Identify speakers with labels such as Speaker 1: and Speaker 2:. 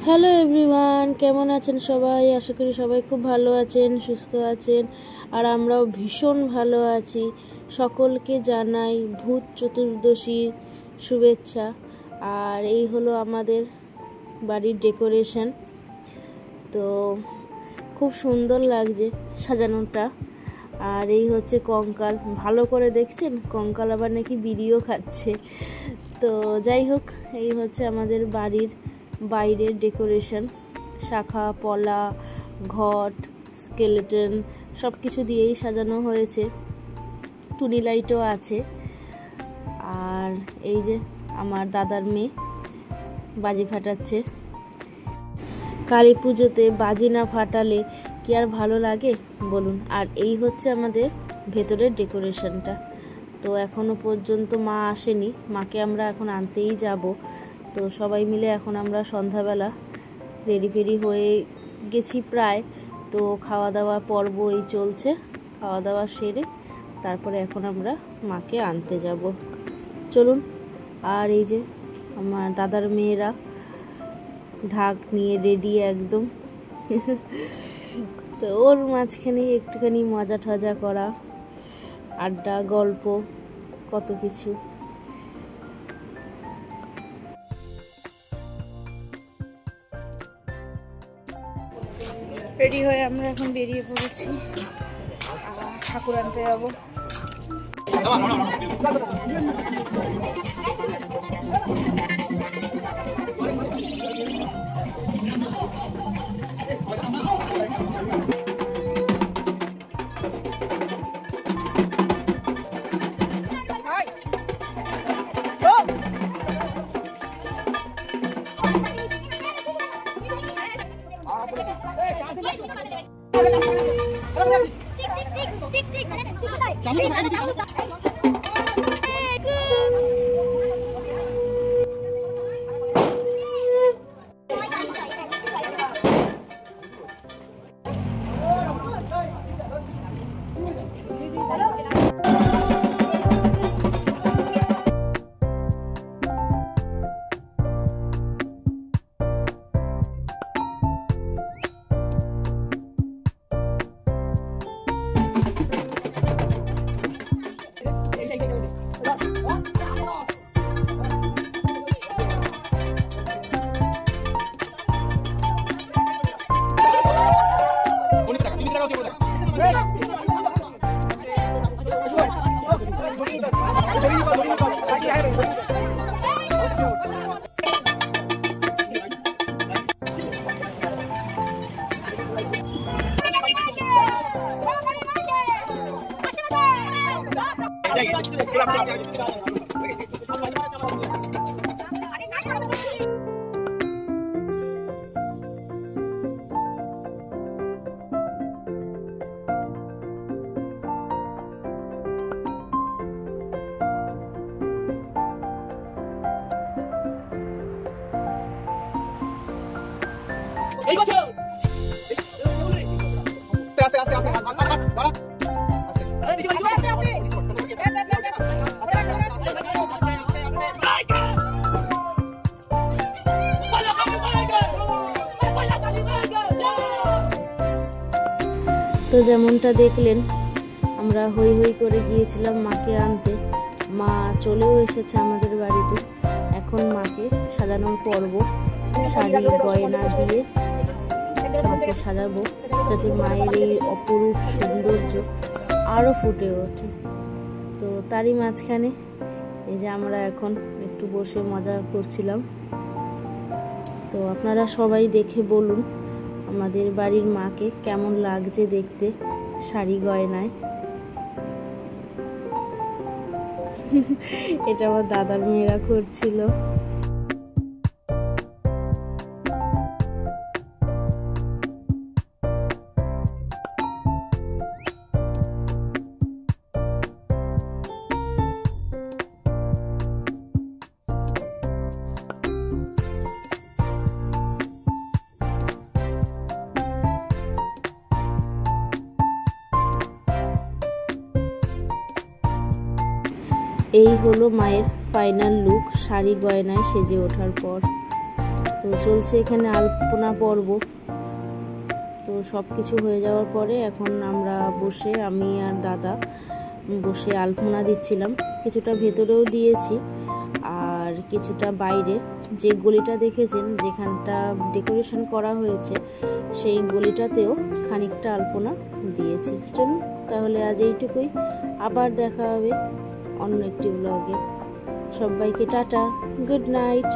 Speaker 1: Hello everyone, কেমন আছেন সবাই? আশা করি সবাই খুব ভালো আছেন, সুস্থ আছেন, আর আমরাও ভীষণ ভালো আছি। সকলকে জানাই ভূত চতুর্দশীর শুভেচ্ছা। আর এই হলো আমাদের বাড়ির ডেকোরেশন। তো খুব সুন্দর লাগছে সাজানোটা। আর এই হচ্ছে কঙ্কাল, ভালো করে দেখছেন, কঙ্কাল আবার নাকি বিড়িও খাচ্ছে। তো যাই হোক, এই হচ্ছে আমাদের বাড়ির বাইরের ডেকোরেশন। শাখা পলা, ঘট, স্কেলেটন সব কিছু দিয়েই সাজানো হয়েছে। টুনি লাইটও আছে। আর এই যে আমার দাদার মেয়ে বাজি ফাটাচ্ছে। কালী পুজোতে বাজি না ফাটালে কি আর ভালো লাগে বলুন। আর এই হচ্ছে আমাদের ভেতরের ডেকোরেশনটা। তো এখনো পর্যন্ত মা আসেনি, মাকে আমরা এখন আনতেই যাব। তো সবাই মিলে এখন আমরা সন্ধ্যাবেলা রেডি হয়ে গেছি প্রায়। তো খাওয়া দাওয়া পর্ব এই চলছে, খাওয়া দাওয়া সেরে তারপরে এখন আমরা মাকে আনতে যাব। চলুন। আর এই যে আমার দাদার মেয়েরা ঢাক নিয়ে রেডি একদম। তো ওর মাঝখানে একটুখানি মজা টজা করা, আড্ডা, গল্প, কত কিছু। রেডি হয়ে আমরা এখন বেরিয়ে পড়েছি, ঠাকুর আনতে যাবো।
Speaker 2: এই বছর আস্তে আস্তে আস্তে
Speaker 1: তো যেমনটা দেখলেন, আমরা হই হই করে গিয়েছিলাম মাকে আনতে। মা চলেও এসেছে আমাদের বাড়িতে। এখন মাকে সাজানোর পর্ব, শাড়ি গয়না দিয়ে মাকে সাজাবো, যাতে মায়ের এই অপরূপ সৌন্দর্য আরও ফুটে ওঠে। তো তারই মাঝখানে এই যে আমরা এখন একটু বসে মজা করছিলাম। তো আপনারা সবাই দেখে বলুন আমাদের বাড়ির মাকে কেমন লাগছে দেখতে শাড়ি গয়নায়। এটা আমার দাদার মেয়েরা করছিল। এই হলো মায়ের ফাইনাল লুক শাড়ি গয়নায় সেজে ওঠার পর। তো চলছে এখানে আলপনা পর্ব। তো সব কিছু হয়ে যাওয়ার পরে এখন আমরা বসে, আমি আর দাদা বসে আলপনা দিচ্ছিলাম। কিছুটা ভেতরেও দিয়েছি আর কিছুটা বাইরে, যে গলিটা দেখেছেন যেখানটা ডেকোরেশন করা হয়েছে সেই গলিটাতেও খানিকটা আলপনা দিয়েছি। চলুন তাহলে আজ এইটুকুই, আবার দেখা হবে অন্য একটি ব্লগে। সবাইকে টাটা, গুড নাইট।